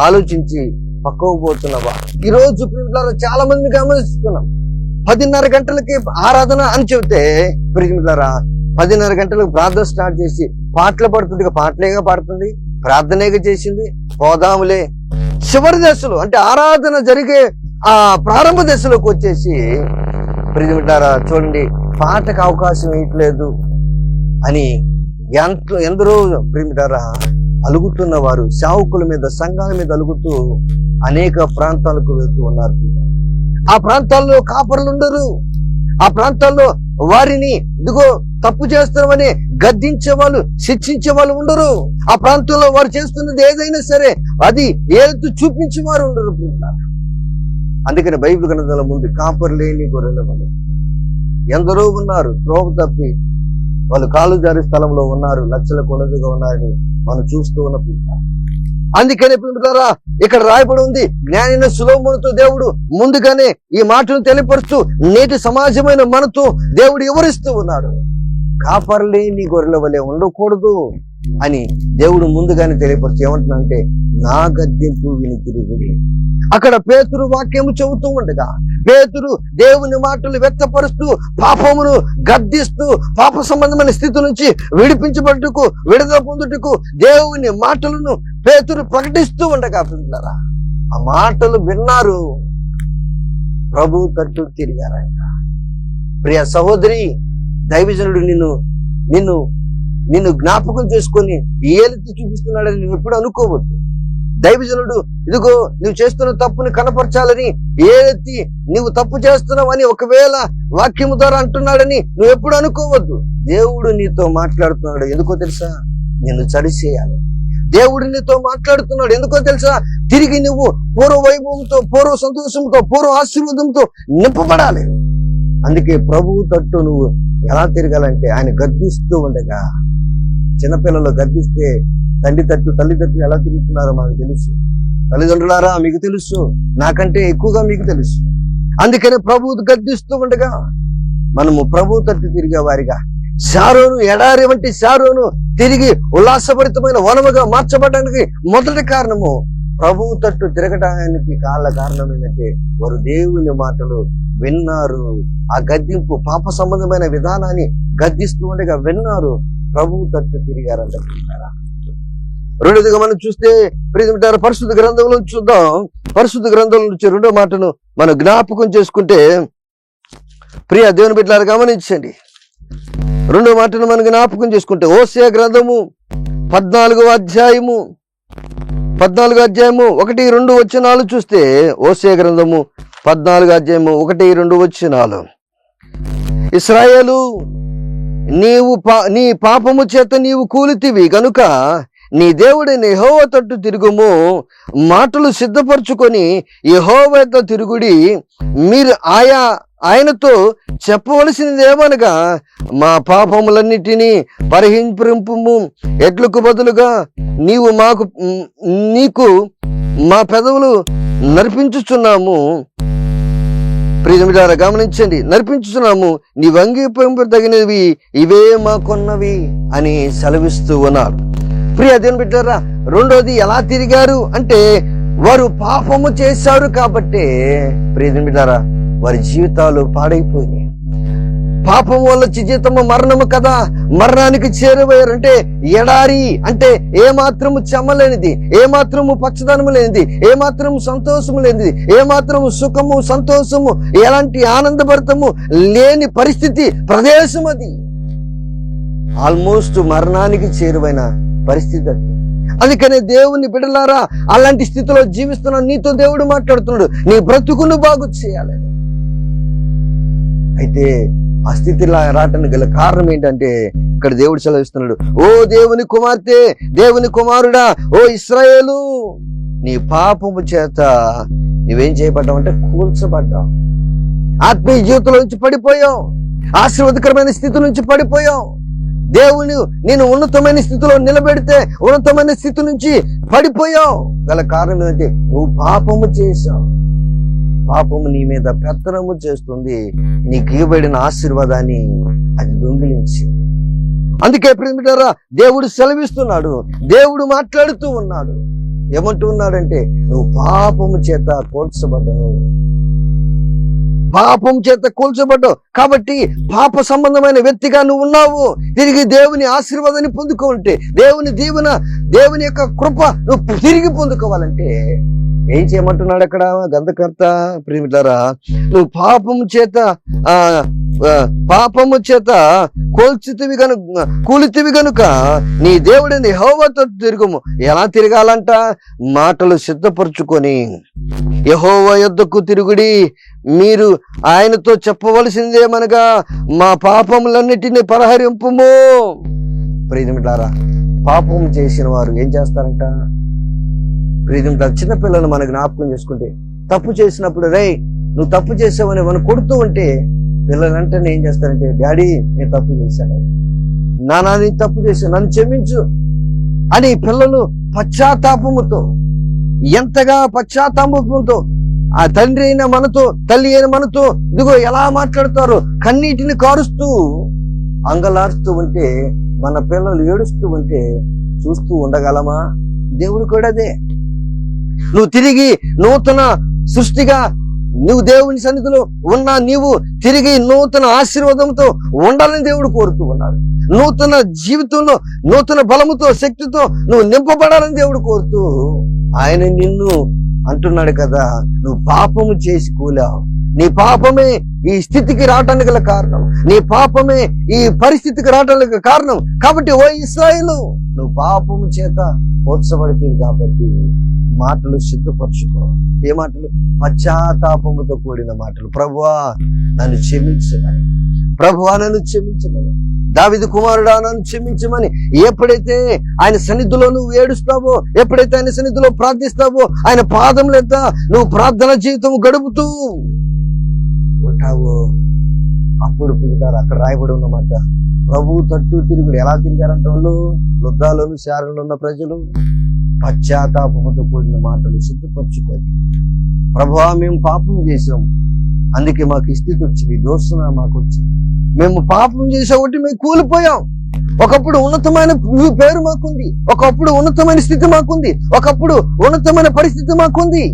ఆలోచించి పక్కకు పోతున్నావా? ఈరోజు ప్రియులారా చాలా మంది గమనిస్తున్నాం. 10:30 గంటలకి ఆరాధన అని చెబితే ప్రియులారా 10:30 గంటలకు ప్రార్థన స్టార్ట్ చేసి పాటలు పడుతుంది, పాటలేగా పాడుతుంది, ప్రార్థనేగా చేసింది, పోదాములే. చివరి దశలో అంటే ఆరాధన జరిగే ఆ ప్రారంభ దశలోకి వచ్చేసి ప్రియులారా చూడండి పాటకు అవకాశం ఇవ్వట్లేదు అని ఎందరో ప్రియులారా అలుగుతున్న వారు సేవకుల మీద, సంఘాల మీద అలుగుతూ అనేక ప్రాంతాలకు వెళ్తూ ఉన్నారు. ఆ ప్రాంతాల్లో కాపరులు ఉండరు. ఆ ప్రాంతాల్లో వారిని ఇదిగో తప్పు చేస్తామని గద్దించే వాళ్ళు, శిక్షించే వాళ్ళు ఉండరు. ఆ ప్రాంతంలో వారు చేస్తున్నది ఏదైనా సరే అది ఏది చూపించే వారు ఉండరు. అందుకని బైబిల్ గ్రంథాల ముందు కాపరి లేని గొర్రెల వలె ఎందరో ఉన్నారు, త్రోవ తప్పి వాళ్ళు కాలు జారి స్థలంలో ఉన్నారు, లక్షల కొలదిగా ఉన్నారని మనం చూస్తూ ఉన్న పిల్లలు. అందుకని పిల్లరా ఇక్కడ రాయబడి ఉంది, జ్ఞానైన సొలొమోనుతో దేవుడు ముందుగానే ఈ మాటను తెలియపరుస్తూ నేటి సమాజమైన మనతో దేవుడు వివరిస్తూ ఉన్నాడు. కాపర్లే నీ గొర్రెల వలె ఉండకూడదు అని దేవుడు ముందుగానే తెలియపరుస్తూ ఏమంటున్నాడంటే, నా గద్దింపు విని తిరుగుడి. అక్కడ పేతురు వాక్యము చెబుతూ ఉండగా పేతురు దేవుని మాటలు వ్యక్తపరుస్తూ పాపమును గద్దిస్తూ పాప సంబంధమైన స్థితి నుంచి విడిపించబడుటకు, విడుదల పొందుటకు దేవుని మాటలను పేతురు ప్రకటిస్తూ ఉండగా పిల్లరా ఆ మాటలు విన్నారు, ప్రభు తట్టు తిరిగారంట. ప్రియ సహోదరి, దైవజనుడు నిన్ను జ్ఞాపకం చేసుకొని ఏలెత్తి చూపిస్తున్నాడని నువ్వు ఎప్పుడు అనుకోవద్దు. దైవజనుడు ఇదిగో నువ్వు చేస్తున్న తప్పుని కనపరచాలని ఏలెత్తి నువ్వు తప్పు చేస్తున్నావు అని ఒకవేళ వాక్యము ద్వారా అంటున్నాడని నువ్వు ఎప్పుడు అనుకోవద్దు. దేవుడు నీతో మాట్లాడుతున్నాడు, ఎందుకో తెలుసా? నిన్ను చడిచేయాలి. దేవుడు నీతో మాట్లాడుతున్నాడు, ఎందుకో తెలుసా? తిరిగి నువ్వు పూర్వ వైభవంతో, పూర్వ సంతోషంతో, పూర్వ ఆశీర్వాదంతో నింపబడాలి. అందుకే ప్రభువు తట్టు నువ్వు ఎలా తిరగాలంటే ఆయన గద్దిస్తూ ఉండగా, చిన్నపిల్లలు గద్దిస్తే తల్లి తట్టు ఎలా తిరుగుతున్నారో మాకు తెలుసు. తల్లిదండ్రులారా మీకు తెలుసు, నాకంటే ఎక్కువగా మీకు తెలుసు. అందుకనే ప్రభువు గద్దిస్తూ ఉండగా మనము ప్రభువు తట్టు తిరిగే వారిగా, షారోను ఎడారి వంటి షారోను తిరిగి ఉల్లాసభరితమైన వనముగా మార్చబడడానికి మొదటి కారణము ప్రభువు తట్టు తిరగడానికి కారణం ఏంటంటే వారు దేవుని మాటలు విన్నారు. ఆ గద్దింపు పాప సంబంధమైన విధానాన్ని గద్దిస్తూ ఉండగా విన్నారు, ప్రభువు తట్టు తిరిగారంట. రెండోదిగా మనం చూస్తే ప్రియమిటారు పరిశుద్ధ గ్రంథంలో చూద్దాం. పరిశుద్ధ గ్రంథం నుంచి రెండో మాటను మనం జ్ఞాపకం చేసుకుంటే, ప్రియ దేవుని బిడ్డలారా గమనించండి, రెండో మాటను మనం జ్ఞాపకం చేసుకుంటే హోషేయ గ్రంథము 14వ అధ్యాయము 1-2 వచనాలు చూస్తే, హోషేయ గ్రంథము 14వ అధ్యాయము 1-2 వచనాలు. ఇశ్రాయేలు, నీ పాపము చేత నీవు కూలితివి గనుక నీ దేవుడైన యెహోవా తట్టు తిరుగుము, మాటలు సిద్ధపరచుకొని యెహోవా యొద్ద తిరుగుడి. మీరు ఆయనతో చెప్పవలసినది ఏమనగా, మా పాపములన్నిటినీ పరిహరింపుము, ఎడ్లకు బదులుగా నీకు మా పెదవులు నర్పించుచున్నాము. ప్రియమిత్రులారా గమనించండి, నర్పించుచున్నాము, నీ అంగీకరింపదగినవి ఇవే మాకున్నవి అని సెలవిస్తూ ఉన్నారు. ప్రియ దేవుని బిడ్డలారా, రెండోది ఎలా తిరిగారు అంటే వారు పాపము చేశారు కాబట్టి ప్రియ దేవుని బిడ్డలారా వారి జీవితాలు పాడైపోయినాయి. పాపం వల్ల జీవితము మరణము కదా, మరణానికి చేరువయ్యారంటే ఎడారి అంటే ఏమాత్రము చెమ్మలేనిది, ఏమాత్రము పచ్చదనము లేనిది, ఏమాత్రము సంతోషము లేనిది, ఏమాత్రము సుఖము సంతోషము ఎలాంటి ఆనందభరితము లేని పరిస్థితి, ప్రదేశం అది. ఆల్మోస్ట్ మరణానికి చేరువైన పరిస్థితి అది. అందుకనే దేవుని బిడ్డలారా, అలాంటి స్థితిలో జీవిస్తున్న నీతో దేవుడు మాట్లాడుతున్నాడు, నీ బ్రతుకును బాగు చేయాలని. అయితే ఆ స్థితిలో రావటానికి గల కారణం ఏంటంటే ఇక్కడ దేవుడు సెలవిస్తున్నాడు, ఓ దేవుని కుమార్తె, దేవుని కుమారుడా, ఓ ఇశ్రాయేలు, నీ పాపము చేత నువ్వేం చేయబడ్డావు అంటే కూల్చబడ్డావు. ఆత్మీయ జీవితంలో నుంచి పడిపోయావు, ఆశీర్వాదకరమైన స్థితి నుంచి పడిపోయావు. దేవుని నేను ఉన్నతమైన స్థితిలో నిలబెడితే ఉన్నతమైన స్థితి నుంచి పడిపోయావు. గల కారణం ఏంటంటే నువ్వు పాపము చేశావు. పాపము నీ మీద పెత్తనము చేస్తుంది, నీకు ఇవ్వబడిన ఆశీర్వాదాన్ని అది దొంగిలించింది. అందుకే ప్రియమిత్రులారా దేవుడు సెలవిస్తున్నాడు, దేవుడు మాట్లాడుతూ ఉన్నాడు. ఏమంటూ ఉన్నాడంటే, నువ్వు పాపము చేత కూల్చబడ్డావు, పాపం చేత కూల్చబడ్డావు కాబట్టి పాప సంబంధమైన వ్యక్తిగా నువ్వు ఉన్నావు. తిరిగి దేవుని ఆశీర్వాదాన్ని పొందుకోవాలంటే, దేవుని దీవెన, దేవుని యొక్క కృప నువ్వు తిరిగి పొందుకోవాలంటే ఏం చేయమంటున్నాడు అక్కడ గ్రంథకర్త? ప్రియమిత్రులారా, నువ్వు పాపము చేత కూలితివి గనుక నీ దేవుడిని యెహోవాతో తిరుగుము. ఎలా తిరగాలంట? మాటలు సిద్ధపరచుకొని యెహోవా యొద్దకు తిరుగుడి. మీరు ఆయనతో చెప్పవలసిందేమనగా, మా పాపములన్నిటినీ పరిహరింపుము. ప్రియమిట్లారా, పాపం చేసిన వారు ఏం చేస్తారంట? ప్రియమిట్లారా, చిన్నపిల్లలు మనకు జ్ఞాపకం చేసుకుంటే తప్పు చేసినప్పుడు రే నువ్వు తప్పు చేసావని మనం కొడుతూ ఉంటే పిల్లలంటే ఏం చేస్తారంటే, డాడీ నేను తప్పు చేశాను, నాన్న నేను తప్పు చేశాను, నన్ను క్షమించు అని పిల్లలు పశ్చాత్తాపముతో, ఎంతగా పశ్చాత్తాపంతో ఆ తండ్రి అయిన మనతో, తల్లి అయిన మనతో ఇదిగో ఎలా మాట్లాడతారో, కన్నీటిని కారుస్తూ అంగలారుస్తూ ఉంటే, మన పిల్లలు ఏడుస్తూ ఉంటే చూస్తూ ఉండగలమా? దేవుడు కూడా అదే. నువ్వు తిరిగి నూతన సృష్టిగా నువ్వు దేవుని సన్నిధిలో ఉన్నా, నీవు తిరిగి నూతన ఆశీర్వాదంతో ఉండాలని దేవుడు కోరుతూ ఉన్నాడు. నూతన జీవితంలో నూతన బలముతో, శక్తితో నువ్వు నింపబడాలని దేవుడు కోరుతూ ఆయన నిన్ను అంటున్నాడు కదా, నువ్వు పాపము చేసి కూలావు, నీ పాపమే ఈ స్థితికి రావటానికి గల కారణం, నీ పాపమే ఈ పరిస్థితికి రావటానికి కారణం. కాబట్టి ఓ ఇశ్రాయేలు, నువ్వు పాపము చేత పోల్చబడితే కాబట్టి మాటలు సిద్ధపరచుకో. ఏ మాటలు? పశ్చాత్తాపముతో కూడిన మాటలు. ప్రభువా నన్ను క్షమించమని, ప్రభువా నన్ను క్షమించమని, దావీదు కుమారుడా నన్ను క్షమించమని ఎప్పుడైతే ఆయన సన్నిధిలో నువ్వు ఏడుస్తావో, ఎప్పుడైతే ఆయన సన్నిధిలో ప్రార్థిస్తావో, ఆయన పాదముల ఎద్ద నువ్వు ప్రార్థన జీవితం గడుపుతూ ఉంటావు, అప్పుడు పిలుతారు. అక్కడ రాయబడి ఉన్నమాట, ప్రభు తట్టు తిరుగుడు. ఎలా తిరిగారంట వాళ్ళు? లుద్దాలోను శారంలో ఉన్న ప్రజలు పశ్చాత్తాపముతో కూడిన మాటలు సిద్ధపరచుకొని, ప్రభువా మేము పాపం చేసాం, అందుకే మాకు ఈ స్థితి వచ్చింది, దోషణ మాకు వచ్చింది, మేము పాపం చేసే ఒకటి మేము కూలిపోయాం. ఒకప్పుడు ఉన్నతమైన పేరు మాకుంది, ఒకప్పుడు ఉన్నతమైన స్థితి మాకుంది, ఒకప్పుడు ఉన్నతమైన పరిస్థితి మాకుంది.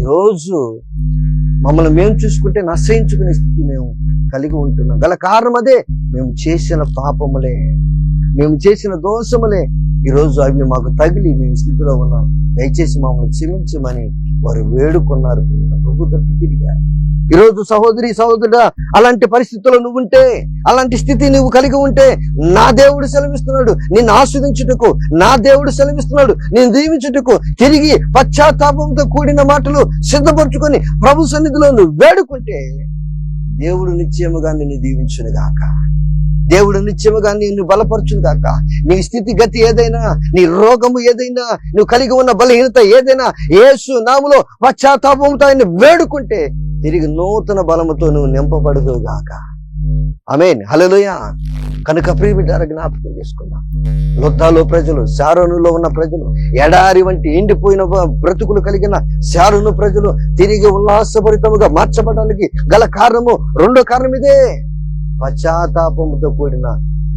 ఈరోజు మమ్మల్ని మేము చూసుకుంటే నశయించుకునే స్థితి మేము కలిగి ఉంటున్నాం. గల కారణం అదే, మేము చేసిన పాపములే, మేము చేసిన దోషములే ఈరోజు అవి మాకు తగిలి మేము స్థితిలో ఉన్నాం. దయచేసి మమ్మల్ని క్షమించమని వారు వేడుకున్నారు. ప్రభు తట్టు తిరిగారు. ఈరోజు సహోదరి సహోదరుడా, అలాంటి పరిస్థితుల్లో నువ్వు ఉంటే, అలాంటి స్థితి నువ్వు కలిగి ఉంటే, నా దేవుడు సెలవిస్తున్నాడు నిన్ను ఆస్వాదించుటకు, నా దేవుడు సెలవిస్తున్నాడు నేను దీవించుటకు. తిరిగి పశ్చాత్తాపంతో కూడిన మాటలు సిద్ధపరచుకొని ప్రభు సన్నిధిలో నువ్వు వేడుకుంటే దేవుడు నిశ్చయముగా నిన్ను దీవించును గాక, దేవుడు నిత్యముగా నిన్ను బలపరచును గాక. నీ స్థితి గతి ఏదైనా, నీ రోగము ఏదైనా, నువ్వు కలిగి ఉన్న బలహీనత ఏదైనా, యేసు నామములో పశ్చాత్తాపంతో ఆయన వేడుకుంటే తిరిగి నూతన బలముతో నువ్వు నింపబడదు గాక. ఆమేన్, హల్లెలూయా. కనుక ప్రియబిడ్డలారా, జ్ఞాపకం చేసుకుందాం. లుద్దాలో ప్రజలు, శారోనులో ఉన్న ప్రజలు, ఎడారి వంటి ఎండిపోయిన బ్రతుకులు కలిగిన శారోను ప్రజలు తిరిగి ఉల్లాసభరితముగా మార్చబడడానికి గల కారణము, రెండో కారణం ఇదే, పశ్చాత్తాపముతో కూడిన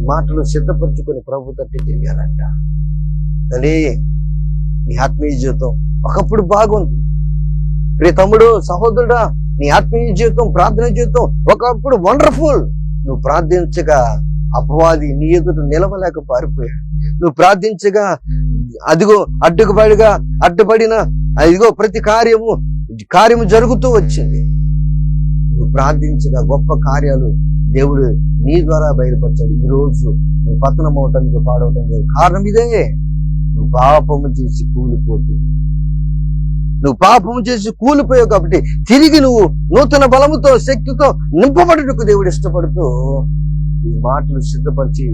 మాటలు సిద్ధపరచుకొని ప్రభు తట్టి తిరిగారంట. తల్లి, నీ ఆత్మీయ జీవితం ఒకప్పుడు బాగుంది. ప్రియ తమ్ముడు, సహోదరుడా, నీ ఆత్మీయ జీవితం, ప్రార్థన జీవితం ఒకప్పుడు వండర్ఫుల్. నువ్వు ప్రార్థించగా అపవాది నీ ఎదుట నిలవలేక పారిపోయాడు. నువ్వు ప్రార్థించగా అదిగో అడ్డుపడిన అదిగో ప్రతి కార్యము జరుగుతూ వచ్చింది. నువ్వు ప్రార్థించగా గొప్ప కార్యాలు దేవుడు నీ ద్వారా బయలుపరచాడు. ఈరోజు నువ్వు పతనం అవటానికి, పాడవటానికి కారణం ఇదే. నువ్వు పాపము చేసి కూలిపోతుంది. నువ్వు పాపము చేసి కూలిపోయావు కాబట్టి తిరిగి నువ్వు నూతన బలముతో, శక్తితో నింపబడుటకు దేవుడు ఇష్టపడుతూ ఈ మాటలు సిద్ధపరిచి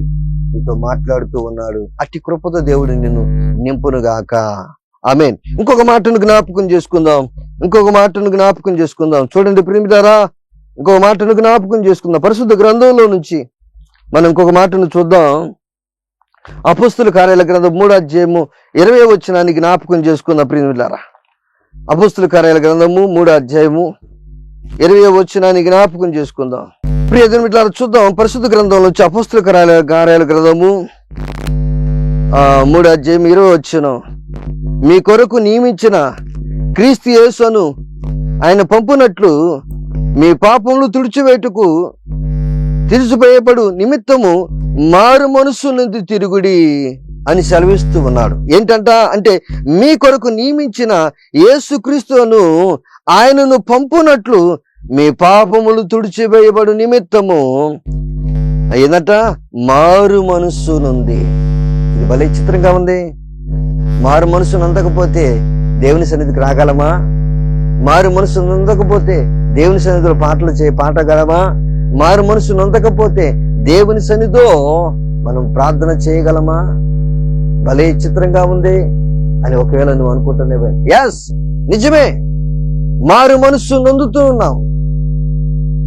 నీతో మాట్లాడుతూ ఉన్నాడు. అట్టి కృపతో దేవుడు నిన్ను నింపునుగాక. ఆమేన్. ఇంకొక మాటను జ్ఞాపకం చేసుకుందాం. చూడండి ప్రియమిలారా, ఇంకొక మాటను జ్ఞాపకం చేసుకుందాం. పరిశుద్ధ గ్రంథంలో నుంచి మనం ఇంకొక మాటను చూద్దాం. అపోస్తుల కార్యాల గ్రంథం 3వ అధ్యాయము 20వ వచనాన్ని జ్ఞాపకం చేసుకుందాం ప్రియమిలారా. అపోస్తుల కార్యాల గ్రంథము 3వ అధ్యాయము 20వ వచనాన్ని జ్ఞాపకం చేసుకుందాం. ప్రియ ప్రియమిలారా, చూద్దాం. పరిశుద్ధ గ్రంథంలో నుంచి అపోస్తుల కార్యాల గ్రంథము 3వ అధ్యాయం 20వ వచనం. మీ కొరకు నియమించిన క్రీస్తు యేసును ఆయన పంపునట్లు మీ పాపములు తుడిచివేటుకు తీర్చివేయబడు నిమిత్తము మారు మనస్సు నుండి తిరుగుడి అని సెలవిస్తూ ఉన్నాడు. ఏంటంట అంటే, మీ కొరకు నియమించిన యేసుక్రీస్తును ఆయనను పంపునట్లు మీ పాపములు తుడిచివేయబడు నిమిత్తము ఏంటంట, మారు మనస్సు నుండి. ఇది భలే చిత్రంగా ఉంది. మారు మనసు నందకపోతే దేవుని సన్నిధికి రాగలమా? మారు మనసు నొందకపోతే దేవుని సన్నిధిలో పాటగలమా? మారు మనసు నొందకపోతే దేవుని సన్నిధిలో మనం ప్రార్థన చేయగలమా? భలే చిత్రంగా ఉంది అని ఒకవేళ నువ్వు అనుకుంటున్నావే, ఎస్, నిజమే, మారు మనస్సు నొందుతూ ఉన్నాం.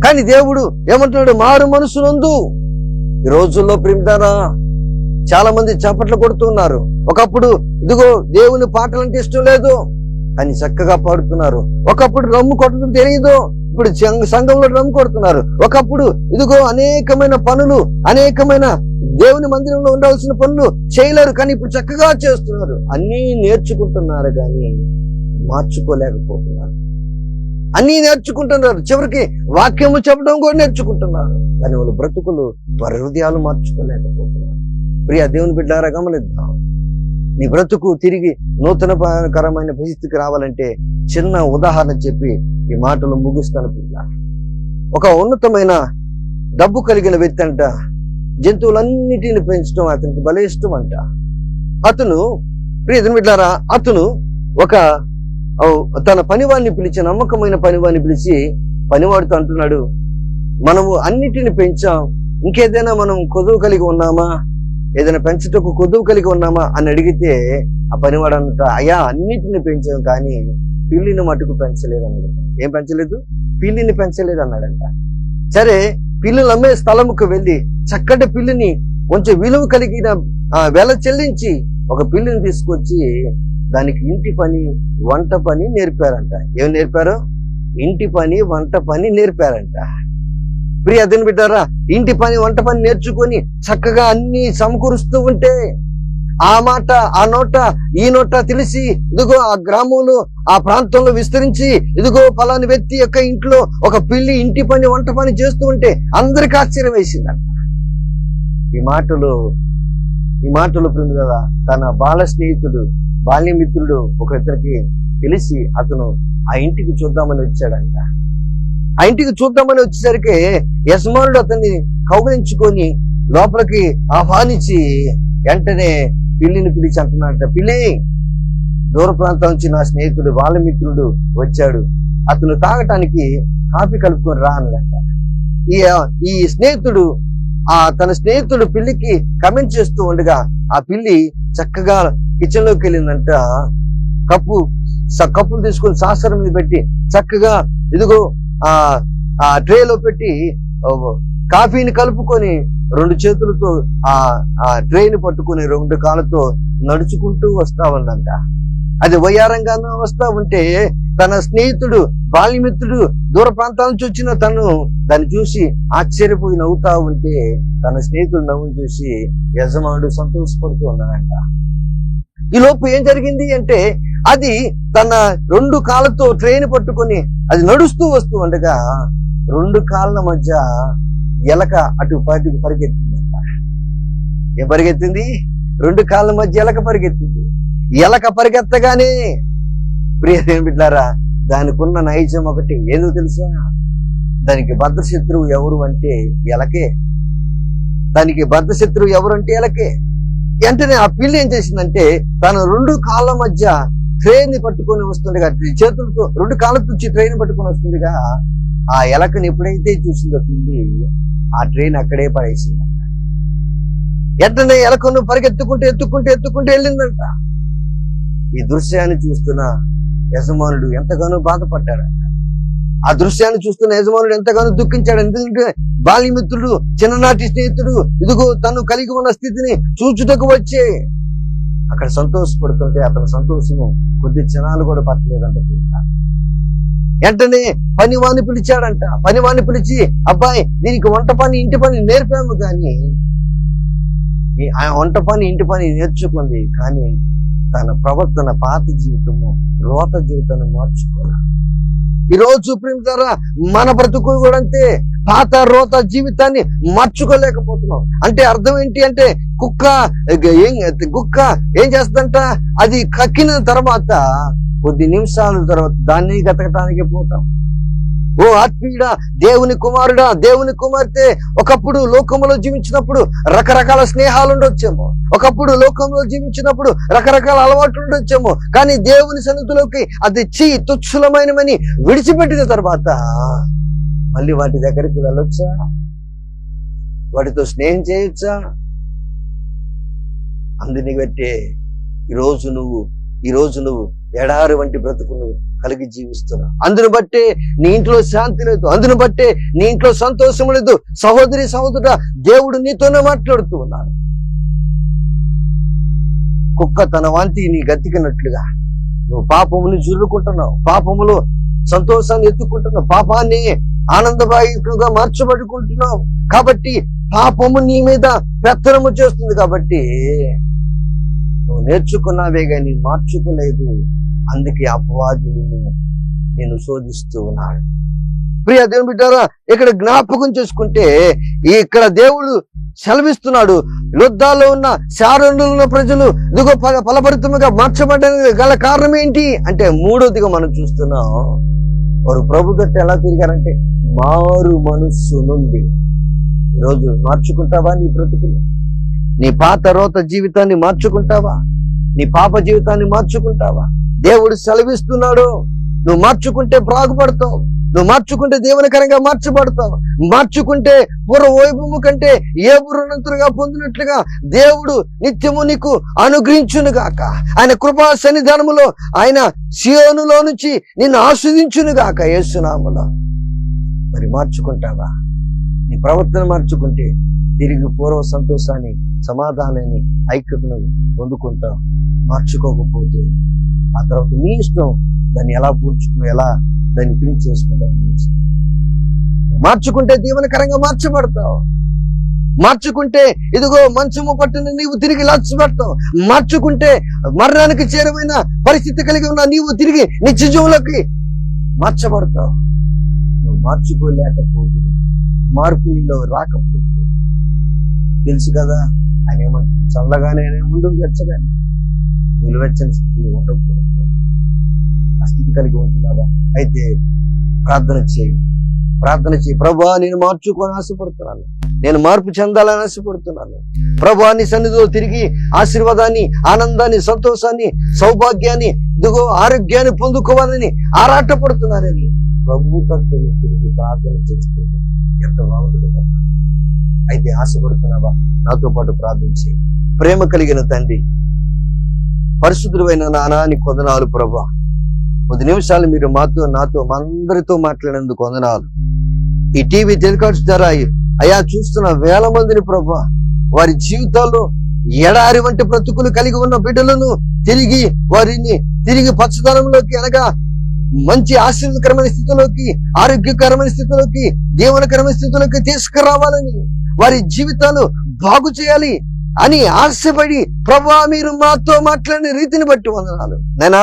కానీ దేవుడు ఏమంటున్నాడు? మారు మనస్సు నొందు. ఈ రోజుల్లో ప్రియులారా చాలా మంది చప్పట్లు కొడుతున్నారు. ఒకప్పుడు ఇదిగో దేవుని పాటలంటే ఇష్టం లేదు అని చక్కగా పాడుతున్నారు. ఒకప్పుడు రమ్ము కొట్టడం తెలియదు, ఇప్పుడు సంఘంలో రమ్ము కొడుతున్నారు. ఒకప్పుడు ఇదిగో అనేకమైన పనులు, అనేకమైన దేవుని మందిరంలో ఉండాల్సిన పనులు చేయలేరు, కానీ ఇప్పుడు చక్కగా చేస్తున్నారు. అన్నీ నేర్చుకుంటున్నారు కానీ మార్చుకోలేకపోతున్నారు. అన్నీ నేర్చుకుంటున్నారు, చివరికి వాక్యము చెప్పడం కూడా నేర్చుకుంటున్నారు, కానీ వాళ్ళ బ్రతుకులు, వారి హృదయాలు మార్చుకోలేకపోతున్నారు. ప్రియ దేవుని బిడ్డలారా, గమనిద్దాం. నీ బ్రతుకు తిరిగి నూతనకరమైన పరిస్థితికి రావాలంటే చిన్న ఉదాహరణ చెప్పి ఈ మాటలు ముగిస్తాను. పిల్ల, ఒక ఉన్నతమైన డబ్బు కలిగిన వ్యక్తి అంట, జంతువులన్నిటిని పెంచడం అతనికి భలే ఇష్టం అంట. అతను, ప్రియ దేవుని బిడ్డలారా, అతను ఒక తన పనివాడిని పిలిచి, నమ్మకమైన పనివాడిని పిలిచి పనివాడితో అంటున్నాడు, మనము అన్నిటిని పెంచాం, ఇంకేదైనా మనం కొదువు కలిగి ఉన్నామా, ఏదైనా పెంచటకు కొదువు కలిగి ఉన్నామా అని అడిగితే ఆ పనివాడు అంట, అయ్యా అన్నిటిని పెంచాం కానీ పిల్లిని మటుకు పెంచలేదు అన్నాడు. ఏం పెంచలేదు? పిల్లిని పెంచలేదు అన్నాడంట. సరే, పిల్లులు అమ్మే స్థలముకు వెళ్ళి చక్కటి పిల్లిని కొంచెం విలువ కలిగిన వెల చెల్లించి ఒక పిల్లిని తీసుకొచ్చి దానికి ఇంటి పని, వంట పని నేర్పారంట. ఏం నేర్పారు? ఇంటి పని, వంట పని నేర్పారంట. ప్రియ దేవుని బిడ్డలారా, ఇంటి పని, వంట పని నేర్చుకొని చక్కగా అన్ని సమకూరుస్తూ ఉంటే ఆ మాట ఆ నోట ఈ నోట తెలిసి ఇదిగో ఆ గ్రామంలో, ఆ ప్రాంతంలో విస్తరించి, ఇదిగో పలాని వ్యక్తి యొక్క ఇంట్లో ఒక పిల్లి ఇంటి పని, వంట పని చేస్తూ ఉంటే అందరికి ఆశ్చర్యం వేసిందంట. ఈ మాటలు కదా తన బాల స్నేహితుడు, బాల్యమిత్రుడు ఒకరిద్దరికి తెలిసి అతను ఆ ఇంటికి చూద్దామని వచ్చాడంట. ఆ ఇంటికి చూద్దామని వచ్చేసరికి యజమానుడు అతన్ని కౌగిలించుకొని లోపలికి ఆహ్వానించి వెంటనే పిల్లిని పిలిచి అంటున్నాడట, పిల్లి, దూర ప్రాంతం నుంచి నా స్నేహితుడు బాలమిత్రుడు వచ్చాడు, అతను తాగటానికి కాఫీ కలుపుకొని రా అన్నాడట. ఈ స్నేహితుడు తన స్నేహితుడు పిల్లికి కమెంట్ చేస్తూ ఉండగా ఆ పిల్లి చక్కగా కిచెన్ లోకి వెళ్ళిందంట. కప్పులు తీసుకొని సాసరం మీద పెట్టి చక్కగా ఇదిగో ఆ ట్రేలో పెట్టి కాఫీని కలుపుకొని 2 చేతులతో ఆ ట్రేని పట్టుకుని 2 కాళ్ళతో నడుచుకుంటూ వస్తా ఉందంట. అది వయ్యారంగానూ వస్తా ఉంటే తన స్నేహితుడు, బాల్యమిత్రుడు, దూర ప్రాంతాల నుంచి వచ్చిన తను దాన్ని చూసి ఆశ్చర్యపోయి నవ్వుతా ఉంటే తన స్నేహితుడు నవ్వును చూసి యజమానుడు సంతోషపడుతూ ఉన్నాడంట. ఈ లోపు ఏం జరిగింది అంటే, అది తన 2 కాళ్ళతో ట్రైన్ పట్టుకొని అది నడుస్తూ వస్తూ ఉండగా 2 కాళ్ళ మధ్య ఎలక అటు పరిగెత్తిందంట. ఏం పరిగెత్తింది? 2 కాళ్ళ మధ్య ఎలక పరిగెత్తింది. ఎలక పరిగెత్తగానే ప్రియ దేవుని బిడ్డలారా, దానికి ఉన్న నైజం ఒకటి ఏదో తెలుసా? దానికి బద్ధశత్రువు ఎవరు అంటే ఎలకే. దానికి బద్ధశత్రువు ఎవరు అంటే ఎలకే. వెంటనే ఆ పిల్లి ఏం చేసిందంటే తన 2 కాళ్ళ మధ్య ట్రైన్ పట్టుకొని వస్తుండగా, చేతులతో 2 కాళ్ళతో ట్రైన్ పట్టుకొని వస్తుండగా ఆ ఎలకని ఎప్పుడైతే చూసిందో పిల్లి, ఆ ట్రైన్ అక్కడే పడేసిందంట. వెంటనే ఎలకను ఎత్తుకుంటూ వెళ్ళిందంట. ఈ దృశ్యాన్ని చూస్తున్న యజమానుడు ఎంతగానో బాధపడ్డాడంట. ఆ దృశ్యాన్ని చూస్తున్న యజమానుడు ఎంతగానో దుఃఖించాడు. ఎందుకంటే బాల్యమిత్రుడు, చిన్ననాటి స్నేహితుడు ఇదిగో తను కలిగి ఉన్న స్థితిని చూచుటకు వచ్చే అక్కడ సంతోషపడుతుంటే అతని సంతోషము కొద్ది క్షణాలు కూడా పట్టలేదంట. వెంటనే పనివాణ్ణి పిలిచాడంట. పనివాణ్ణి పిలిచి, అబ్బాయి, దీనికి వంట పని, ఇంటి పని నేర్పాము, కానీ ఆ వంట పని, ఇంటి పని నేర్చుకుంది, కానీ తన ప్రవర్తన, పాత జీవితము, రోత జీవితాన్ని మార్చుకోవాలి. ఈరోజు ప్రేమితారా, మన బ్రతుకు కూడా అంతే. పాత రోత జీవితాన్ని మార్చుకోలేకపోతున్నాం. అంటే అర్థం ఏంటి అంటే, కుక్క ఏం చేస్తుందంట, అది కక్కిన తర్వాత కొద్ది నిమిషాల తర్వాత దాన్ని గతకటానికి పోతాం. ఓ ఆత్మీయుడా, దేవుని కుమారుడా, దేవుని కుమార్తె, ఒకప్పుడు లోకంలో జీవించినప్పుడు రకరకాల స్నేహాలు ఉండొచ్చేమో, ఒకప్పుడు లోకంలో జీవించినప్పుడు రకరకాల అలవాట్లు ఉండొచ్చేమో, కానీ దేవుని సన్నిధిలోకి అది తుచ్ఛులమైనవని విడిచిపెట్టిన తర్వాత మళ్ళీ వాటి దగ్గరికి వెళ్ళొచ్చా? వాటితో స్నేహం చేయొచ్చా? అందుని బట్టే ఈ రోజు నువ్వు ఎడారి వంటి బ్రతుకును కలిగి జీవిస్తున్నావు. అందును బట్టే నీ ఇంట్లో శాంతి లేదు, అందును బట్టే నీ ఇంట్లో సంతోషం లేదు. సహోదరి సహోదరుడా, దేవుడు నీతోనే మాట్లాడుతూ ఉన్నాడు. కుక్క తన వాంతి నీ గతికినట్లుగా నువ్వు పాపముని జుర్రుకుంటున్నావు, పాపములో సంతోషాన్ని ఎత్తుకుంటున్నావు, పాపాన్ని ఆనందదాయకంగా మార్చబడుకుంటున్నావు. కాబట్టి పాపము నీ మీద పెత్తనము చేస్తుంది. కాబట్టి నువ్వు నేర్చుకున్నావే గాని మార్చుకోలేదు. అందుకే అపవాది నేను శోధిస్తూ ఉన్నాడు. ప్రియ దేవుని బిడ్డారా, ఇక్కడ జ్ఞాపకం చేసుకుంటే ఇక్కడ దేవుడు సెలవిస్తున్నాడు, యుద్ధాల్లో ఉన్న శారీరంలో ఉన్న ప్రజలు ఇదిగో ఫలభరితముగా మార్చబడ్డానికి గల కారణం ఏంటి అంటే, మూడోదిగా మనం చూస్తున్నాం, వారు ప్రభు తట్టు ఎలా తిరిగారంటే మారు మనస్సు నుండి. ఈరోజు మార్చుకుంటావా నీ బ్రతుకులు? నీ పాత రోత జీవితాన్ని మార్చుకుంటావా? నీ పాప జీవితాన్ని మార్చుకుంటావా? దేవుడు సెలవిస్తున్నాడు, నువ్వు మార్చుకుంటే బాగుపడతావు, నువ్వు మార్చుకుంటే దేవునికరంగా మార్చబడతావు. మార్చుకుంటే పూర్వ వైభవము కంటే ఏ బుర్రనంతులుగా పొందినట్లుగా దేవుడు నిత్యము నీకు అనుగ్రహించును గాక. ఆయన కృపా సన్నిధానములో ఆయన సియోనులో నుంచి నిన్ను ఆస్వాదించును గాక యేసునామములో. మరి మార్చుకుంటావా? నీ ప్రవర్తన మార్చుకుంటే తిరిగి పూర్వ సంతోషాన్ని, సమాధానాన్ని, ఐక్యతను పొందుకుంటావు. మార్చుకోకపోతే ఆ తర్వాత నీ ఇష్టం, దాన్ని ఎలా ఎలా దాన్ని ఫినిష్ చేసుకుంటావు. మార్చుకుంటే దీవెనకరంగా మార్చబడతావు. మార్చుకుంటే ఇదిగో మంచము పట్టిన నీవు తిరిగి లక్షపడతావు. మార్చుకుంటే మరణానికి చేరువైన పరిస్థితి కలిగి ఉన్న నీవు తిరిగి నిత్య జీవులకి మార్చబడతావు. నువ్వు మార్చుకోలేకపోతే, మార్పు నీలో రాకపోతే తెలుసు కదా ఆయన ఏమంటుంది, చల్లగానే ముందు వెచ్చగానే నిలువెచ్చని స్థితి ఉండకూడదు. ఆ స్థితి కలిగి ఉంటున్నావా? అయితే ప్రార్థన చేయి. ప్రభువా, నేను మార్చుకొని ఆశపడుతున్నాను, నేను మార్పు చెందాలని ఆశపడుతున్నాను. ప్రభువా, నీ సన్నిధిలో తిరిగి ఆశీర్వాదాన్ని, ఆనందాన్ని, సంతోషాన్ని, సౌభాగ్యాన్ని, ఇదిగో ఆరోగ్యాన్ని పొందుకోవాలని ఆరాటపడుతున్నానని ప్రభు తట్టు తిరిగి ప్రార్థన చేస్తే ఎంత బాగుంటుంది కదా. అయితే ఆశపడుతున్నావా? నాతో పాటు ప్రార్థన చేయి. ప్రేమ కలిగిన తండ్రి, పరిశుద్ధుడైన నాన్న, నీకు వందనాలు ప్రభువా. 10 నిమిషాలు మీరు నాతో అందరితో మాట్లాడినందుకు వందనాలు. ఈ టీవీ టెలికాస్ట్ ద్వారా అయా చూస్తున్న వేల మందిని ప్రభువా, వారి జీవితాల్లో ఎడారి వంటి బ్రతుకులు కలిగి ఉన్న బిడ్డలను వారిని తిరిగి పచ్చదనంలోకి, అనగా మంచి ఆశీర్వదకరమైన స్థితిలోకి, ఆరోగ్యకరమైన స్థితిలోకి, దీవెనకరమైన స్థితిలోకి తీసుకురావాలని, వారి జీవితాలు బాగు చేయాలి అని ఆశపడి ప్రభువా మీరు మాతో మాట్లాడిన రీతిని బట్టి వందనాలు. నైనా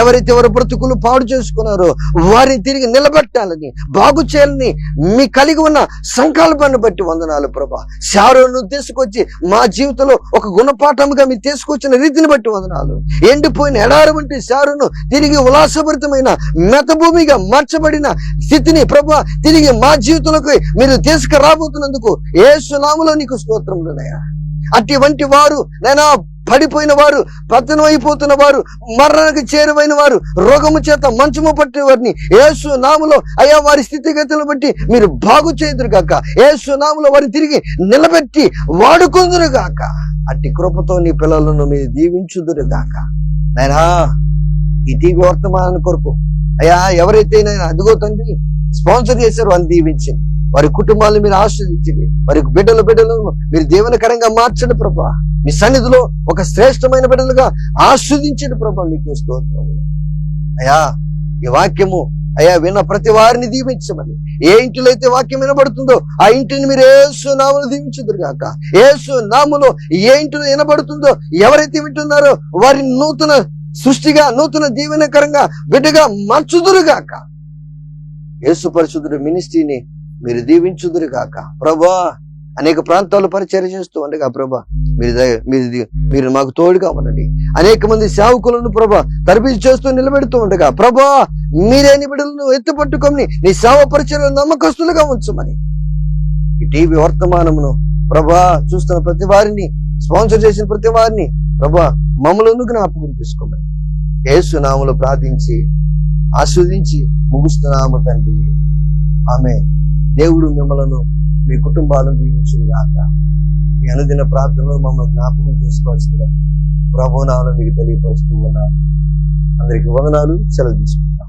ఎవరైతే వారి బ్రతుకులు పాడు చేసుకున్నారో వారిని తిరిగి నిలబెట్టాలని, బాగు చేయాలని మీ కలిగి ఉన్న సంకల్పాన్ని బట్టి వందనాలు ప్రభా. శారోను తీసుకొచ్చి మా జీవితంలో ఒక గుణపాఠంగా మీరు తీసుకొచ్చిన రీతిని బట్టి వందనాలు. ఎండిపోయిన ఎడారి వంటి శారోను తిరిగి ఉల్లాసభరితమైన మెతభూమిగా మార్చబడిన స్థితిని ప్రభా తిరిగి మా జీవితంలోకి మీరు తీసుకురాబోతున్నందుకు యేసు నామములో నీకు స్తోత్రములున్నాయా. అటువంటి వారు నైనా పడిపోయిన వారు, పతనం అయిపోతున్న వారు, మరణానికి చేరువైన వారు, రోగము చేత మంచము పట్టిన వారిని యేసు నామములో అయ్యా వారి స్థితిగతులను బట్టి మీరు బాగు చేదురుగాక. యేసు నామములో వారిని తిరిగి నిలబెట్టి వాడుకుందురుగాక. అట్టి కృపతో నీ పిల్లలను మీరు దీవించుదురుగాక. నైనా ఈ టీవీ వర్తమానం కొరకు అయ్యా ఎవరైతే నైనా అదిగో తండ్రి స్పాన్సర్ చేశారో అని దీవించండి. వారి కుటుంబాలను మీరు ఆస్వాదించండి. వారి బిడ్డలను మీరు దీవెనకరంగా మార్చండి ప్రభా. మీ సన్నిధిలో ఒక శ్రేష్టమైన బిడ్డలుగా ఆస్వాదించండి ప్రభా. మీకు స్తోత్రములు అయ్యా. ఈ వాక్యము అయ్యా విన్న ప్రతి వారిని దీవించమని, ఏ ఇంటిలో అయితే వాక్యం వినబడుతుందో ఆ ఇంటిని మీరు యేసు నామములో దీవించుదురుగాక. యేసు నామములో ఏ ఇంటిలో వినబడుతుందో ఎవరైతే వింటున్నారో వారిని నూతన సృష్టిగా, నూతన దీవెనకరంగా బిడ్డగా మార్చుదురుగాక. యేసు పరిశుద్ధుడు మినిస్ట్రీని మీరు దీవించుదురుగాక ప్రభా. అనేక ప్రాంతాల్లో పరిచర్య చేస్తూ ఉండగా ప్రభా మీరు మాకు తోడుగా ఉండండి. అనేక మంది సేవకులను ప్రభా తరబిది చేస్తూ నిలబెడుతూ ఉండగా ప్రభా మీరే నీ బిడ్డలను ఎత్తుపట్టుకొని నీ సేవ పరిచర్యలో నమ్మకస్తులుగా ఉంచమని ఈ టీవీ వర్తమానమును ప్రభా చూస్తున్న ప్రతి వారిని, స్పాన్సర్ చేసిన ప్రతి వారిని ప్రభా మమ్మలను జ్ఞాపకం తీసుకోమని యేసు నామములో ప్రార్థించి ఆస్వాదించి ముగిస్తున్నాము తండ్రి. ఆమె దేవుడు మిమ్మలను, మీ కుటుంబాలను దీవించుగాక. మీ అనుదిన ప్రార్థనలో మమ్మల్ని జ్ఞాపకం చేసుకోవాల్సిందిగా ప్రభునామములో మీకు తెలియపరుస్తూ ఉన్నాను. అందరికీ వందనాలు. సెలవు తీసుకుంటాం.